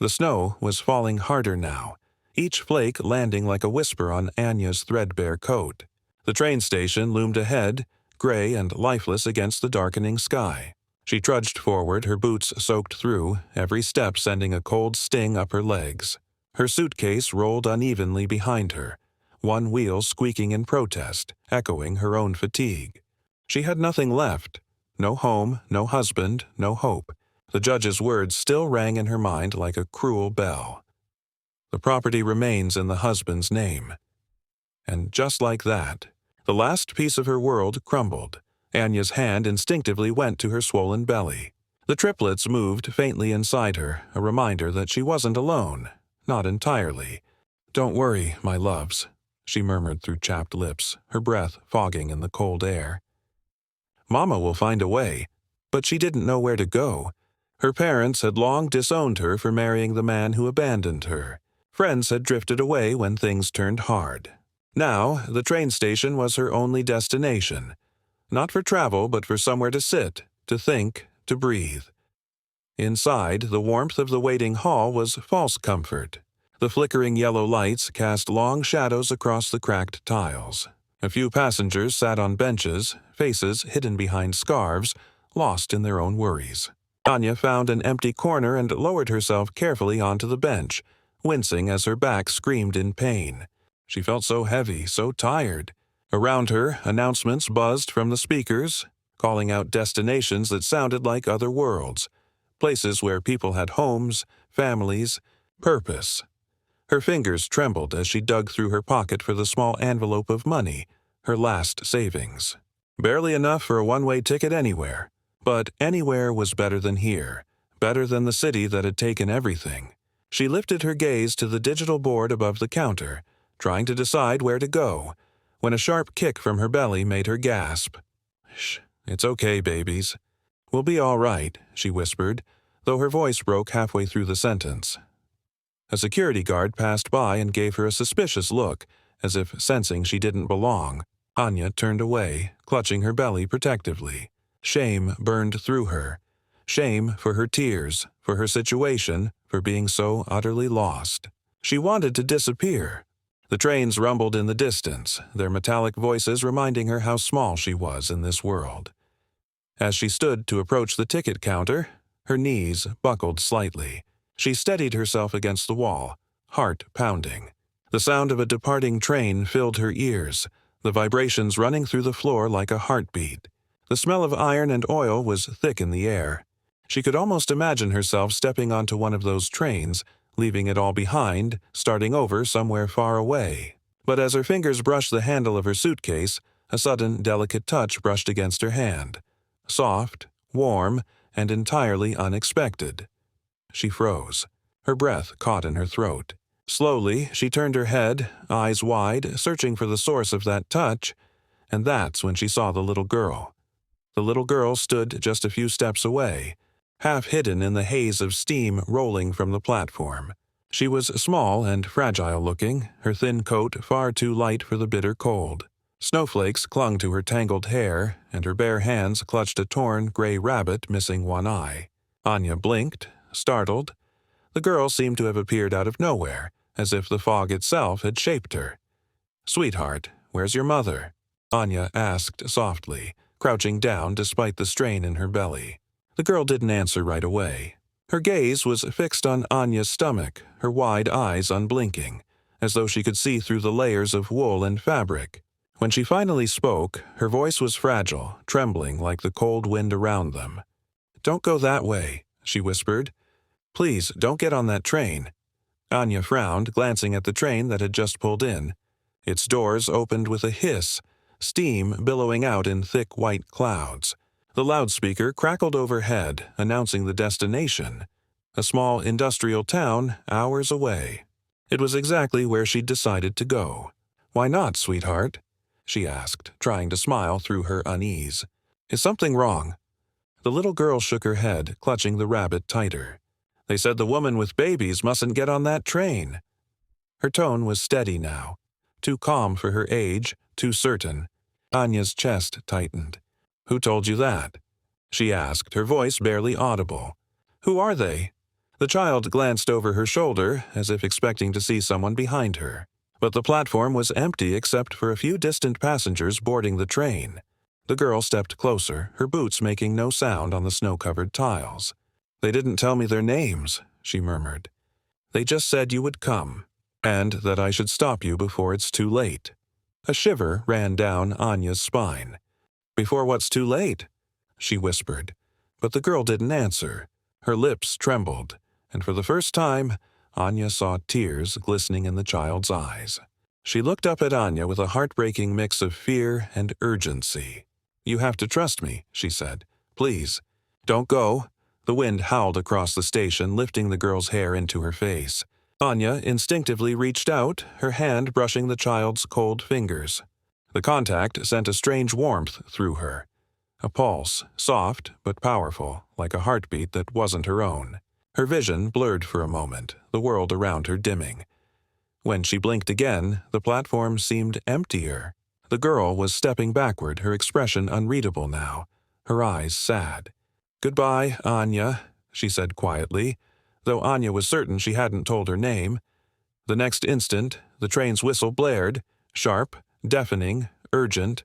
The snow was falling harder now, each flake landing like a whisper on Anya's threadbare coat. The train station loomed ahead, gray and lifeless against the darkening sky. She trudged forward, her boots soaked through, every step sending a cold sting up her legs. Her suitcase rolled unevenly behind her, one wheel squeaking in protest, echoing her own fatigue. She had nothing left. No home, no husband, no hope. The judge's words still rang in her mind like a cruel bell. The property remains in the husband's name. And just like that, the last piece of her world crumbled. Anya's hand instinctively went to her swollen belly. The triplets moved faintly inside her, a reminder that she wasn't alone. Not entirely. "Don't worry, my loves," she murmured through chapped lips, her breath fogging in the cold air. Mama will find a way, but she didn't know where to go. Her parents had long disowned her for marrying the man who abandoned her. Friends had drifted away when things turned hard. Now, the train station was her only destination. Not for travel, but for somewhere to sit, to think, to breathe. Inside, the warmth of the waiting hall was false comfort. The flickering yellow lights cast long shadows across the cracked tiles. A few passengers sat on benches, faces hidden behind scarves, lost in their own worries. Anya found an empty corner and lowered herself carefully onto the bench, wincing as her back screamed in pain. She felt so heavy, so tired. Around her, announcements buzzed from the speakers, calling out destinations that sounded like other worlds, places where people had homes, families, purpose. Her fingers trembled as she dug through her pocket for the small envelope of money, her last savings. Barely enough for a one-way ticket anywhere. But anywhere was better than here, better than the city that had taken everything. She lifted her gaze to the digital board above the counter, trying to decide where to go, when a sharp kick from her belly made her gasp. "Shh, it's okay, babies. We'll be all right," she whispered, though her voice broke halfway through the sentence. A security guard passed by and gave her a suspicious look, as if sensing she didn't belong. Anya turned away, clutching her belly protectively. Shame burned through her. Shame for her tears, for her situation, for being so utterly lost. She wanted to disappear. The trains rumbled in the distance, their metallic voices reminding her how small she was in this world. As she stood to approach the ticket counter, her knees buckled slightly. She steadied herself against the wall, heart pounding. The sound of a departing train filled her ears, the vibrations running through the floor like a heartbeat. The smell of iron and oil was thick in the air. She could almost imagine herself stepping onto one of those trains, leaving it all behind, starting over somewhere far away. But as her fingers brushed the handle of her suitcase, a sudden, delicate touch brushed against her hand. Soft, warm, and entirely unexpected. She froze. Her breath caught in her throat. Slowly, she turned her head, eyes wide, searching for the source of that touch, and that's when she saw the little girl. The little girl stood just a few steps away, half hidden in the haze of steam rolling from the platform. She was small and fragile-looking, her thin coat far too light for the bitter cold. Snowflakes clung to her tangled hair, and her bare hands clutched a torn gray rabbit missing one eye. Anya blinked, startled. The girl seemed to have appeared out of nowhere, as if the fog itself had shaped her. "Sweetheart, where's your mother?" Anya asked softly, crouching down despite the strain in her belly. The girl didn't answer right away. Her gaze was fixed on Anya's stomach, her wide eyes unblinking, as though she could see through the layers of wool and fabric. When she finally spoke, her voice was fragile, trembling like the cold wind around them. "Don't go that way," she whispered. "Please, don't get on that train." Anya frowned, glancing at the train that had just pulled in. Its doors opened with a hiss, steam billowing out in thick white clouds. The loudspeaker crackled overhead, announcing the destination, a small industrial town hours away. It was exactly where she'd decided to go. "Why not, sweetheart?" she asked, trying to smile through her unease. "Is something wrong?" The little girl shook her head, clutching the rabbit tighter. "They said the woman with babies mustn't get on that train." Her tone was steady now, too calm for her age, too certain. Anya's chest tightened. "Who told you that?" she asked, her voice barely audible. "Who are they?" The child glanced over her shoulder, as if expecting to see someone behind her. But the platform was empty except for a few distant passengers boarding the train. The girl stepped closer, her boots making no sound on the snow-covered tiles. "They didn't tell me their names," she murmured. "They just said you would come, and that I should stop you before it's too late." A shiver ran down Anya's spine. "Before what's too late?" she whispered. But the girl didn't answer. Her lips trembled, and for the first time, Anya saw tears glistening in the child's eyes. She looked up at Anya with a heartbreaking mix of fear and urgency. "You have to trust me," she said. "Please, don't go." The wind howled across the station, lifting the girl's hair into her face. Anya instinctively reached out, her hand brushing the child's cold fingers. The contact sent a strange warmth through her. A pulse, soft but powerful, like a heartbeat that wasn't her own. Her vision blurred for a moment, the world around her dimming. When she blinked again, the platform seemed emptier. The girl was stepping backward, her expression unreadable now, her eyes sad. "Goodbye, Anya," she said quietly, though Anya was certain she hadn't told her name. The next instant, the train's whistle blared, sharp, deafening, urgent.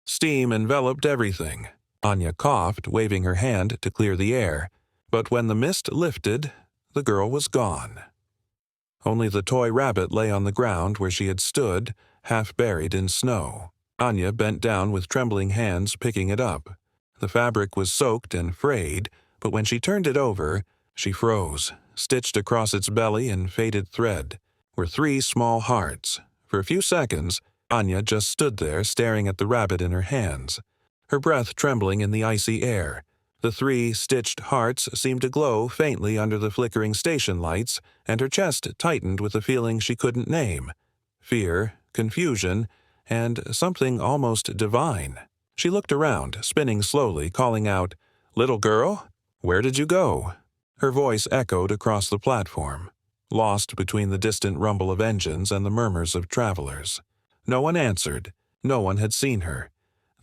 Steam enveloped everything. Anya coughed, waving her hand to clear the air. But when the mist lifted, the girl was gone. Only the toy rabbit lay on the ground where she had stood, half buried in snow. Anya bent down with trembling hands, picking it up. The fabric was soaked and frayed, but when she turned it over, she froze. Stitched across its belly in faded thread were 3 small hearts. For a few seconds, Anya just stood there staring at the rabbit in her hands, her breath trembling in the icy air. The 3 stitched hearts seemed to glow faintly under the flickering station lights, and her chest tightened with a feeling she couldn't name. Fear, confusion, and something almost divine. She looked around, spinning slowly, calling out, "Little girl, where did you go?" Her voice echoed across the platform, lost between the distant rumble of engines and the murmurs of travelers. No one answered. No one had seen her.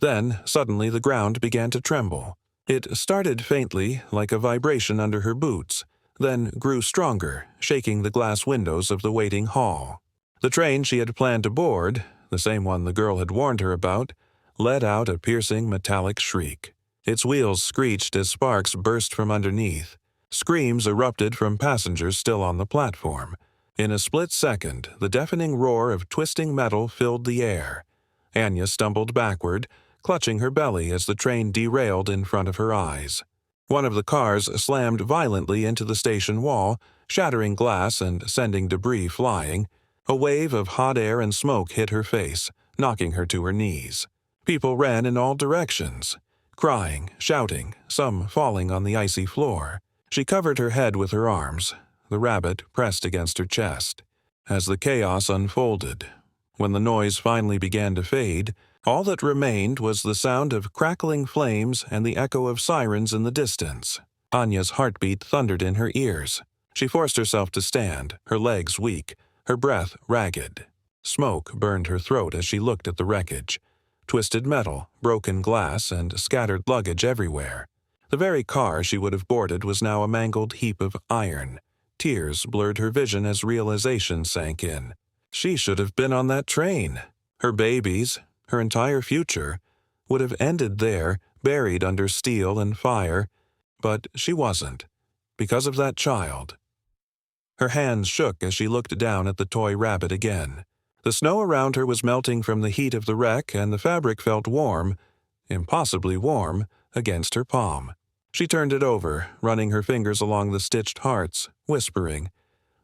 Then, suddenly, the ground began to tremble. It started faintly, like a vibration under her boots, then grew stronger, shaking the glass windows of the waiting hall. The train she had planned to board, the same one the girl had warned her about, let out a piercing metallic shriek. Its wheels screeched as sparks burst from underneath. Screams erupted from passengers still on the platform. In a split second, the deafening roar of twisting metal filled the air. Anya stumbled backward, clutching her belly as the train derailed in front of her eyes. One of the cars slammed violently into the station wall, shattering glass and sending debris flying. A wave of hot air and smoke hit her face, knocking her to her knees. People ran in all directions, crying, shouting, some falling on the icy floor. She covered her head with her arms, the rabbit pressed against her chest. As the chaos unfolded, when the noise finally began to fade, all that remained was the sound of crackling flames and the echo of sirens in the distance. Anya's heartbeat thundered in her ears. She forced herself to stand, her legs weak, her breath ragged. Smoke burned her throat as she looked at the wreckage. Twisted metal, broken glass, and scattered luggage everywhere. The very car she would have boarded was now a mangled heap of iron. Tears blurred her vision as realization sank in. She should have been on that train. Her babies, her entire future, would have ended there, buried under steel and fire, but she wasn't, because of that child. Her hands shook as she looked down at the toy rabbit again. The snow around her was melting from the heat of the wreck, and the fabric felt warm, impossibly warm, against her palm. She turned it over, running her fingers along the stitched hearts, whispering,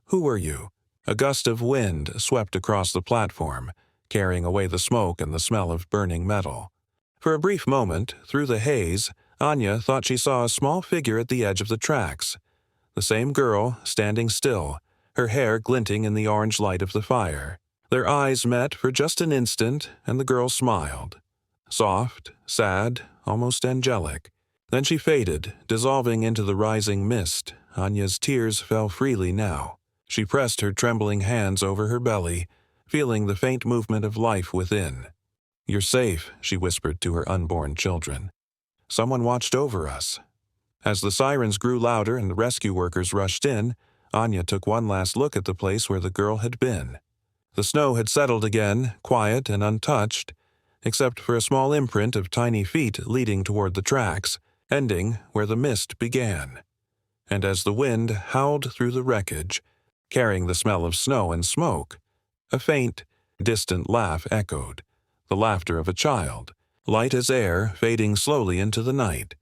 "Who were you?" A gust of wind swept across the platform, carrying away the smoke and the smell of burning metal. For a brief moment, through the haze, Anya thought she saw a small figure at the edge of the tracks. The same girl, standing still, her hair glinting in the orange light of the fire. Their eyes met for just an instant, and the girl smiled. Soft, sad, almost angelic. Then she faded, dissolving into the rising mist. Anya's tears fell freely now. She pressed her trembling hands over her belly, feeling the faint movement of life within. "You're safe," she whispered to her unborn children. "Someone watched over us." As the sirens grew louder and the rescue workers rushed in, Anya took one last look at the place where the girl had been. The snow had settled again, quiet and untouched, except for a small imprint of tiny feet leading toward the tracks, ending where the mist began. And as the wind howled through the wreckage, carrying the smell of snow and smoke, a faint, distant laugh echoed, the laughter of a child, light as air fading slowly into the night,